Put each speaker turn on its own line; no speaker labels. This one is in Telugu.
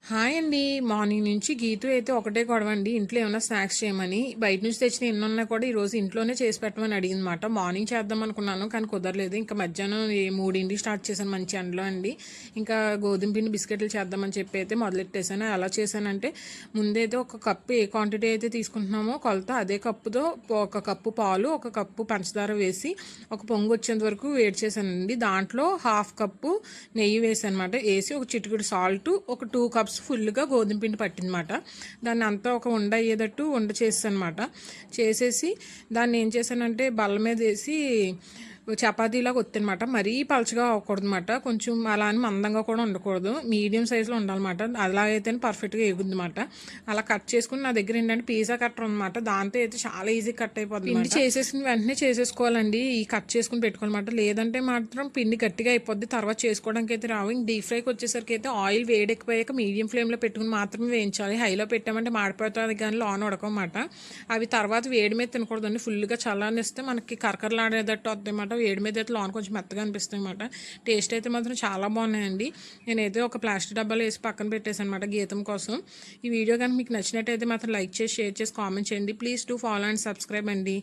హాయ్ అండి. మార్నింగ్ నుంచి గీతు అయితే ఒకటే గొడవండి. ఇంట్లో ఏమన్నా స్నాక్స్ చేయమని. బయట నుంచి తెచ్చిన ఎన్నున్నా కూడా ఈరోజు ఇంట్లోనే చేసి పెట్టమని అడిగిందన్నమాట. మార్నింగ్ చేద్దాం అనుకున్నాను కానీ కుదరలేదు. ఇంకా మధ్యాహ్నం 3ంటికి స్టార్ట్ చేశాను మంచి ఎండలో అండి. ఇంకా గోధుమ పిండి బిస్కెట్లు చేద్దామని చెప్పి అయితే మొదలెట్టేసాను. ఎలా చేశానంటే ముందైతే ఒక కప్పు ఏ క్వాంటిటీ అయితే తీసుకుంటున్నామో కొలత అదే కప్పుతో ఒక కప్పు పాలు, ఒక కప్పు పంచదార వేసి ఒక పొంగు వచ్చేంత వరకు వేడి చేశానండి. దాంట్లో హాఫ్ కప్పు నెయ్యి వేసాను అనమాట. వేసి ఒక చిటికెడు సాల్ట్, ఒక 2 కప్స్ ఫుల్గా గోధుమ పిండి పట్టిందన్నమాట. దాన్ని అంతా ఒక ఉండ అయ్యేటట్టు చేసాను అనమాట. చేసేసి దాన్ని ఏం చేశానంటే బల్ల మీద వేసి చపాతీలాగా వద్దనమాట. మరీ పలచగా అవ్వకూడదు అనమాట. కొంచెం అలా అని మందంగా కూడా ఉండకూడదు, మీడియం సైజులో ఉండాలన్నమాట. అలాగైతేనే పర్ఫెక్ట్గా ఎగుద్ది అనమాట. అలా కట్ చేసుకుని నా దగ్గర ఏంటంటే పిజ్జా కట్టర్ అనమాట. దాంతో అయితే చాలా ఈజీ కట్ అయిపోతుంది. పిండి చేసేసిన వెంటనే చేసేసుకోవాలండి, ఈ కట్ చేసుకుని పెట్టుకోవాలన్నమాట. లేదంటే మాత్రం పిండి గట్టిగా అయిపోద్ది, తర్వాత చేసుకోవడానికి అయితే రావు. ఇంక డీప్ ఫ్రైకి వచ్చేసరికి అయితే ఆయిల్ వేడెక్కిపోయాక మీడియం ఫ్లేమ్లో పెట్టుకుని మాత్రమే వేయించాలి. హైలో పెట్టామంటే మాడిపోతుంది కానీ లోన్ ఉడకమాట. అవి తర్వాత వేడి మీద తినకూడదండి, ఫుల్గా చల్లారనిస్తే మనకి కరకరలాడేటట్టు వస్తాయి అన్నమాట. వేడి మీద అయితే లోన్ కొంచెం మెత్తగా అనిపిస్తాయి అన్నమాట. టేస్ట్ అయితే మాత్రం చాలా బాగున్నాయండి. నేనైతే ఒక ప్లాస్టిక్ డబ్బాలో వేసి పక్కన పెట్టేసాను అనమాట గీతం కోసం. ఈ వీడియో కానీ మీకు నచ్చినట్టయితే మాత్రం లైక్ చేసి, షేర్ చేసి, కామెంట్ చేయండి. Please do follow and subscribe అండి.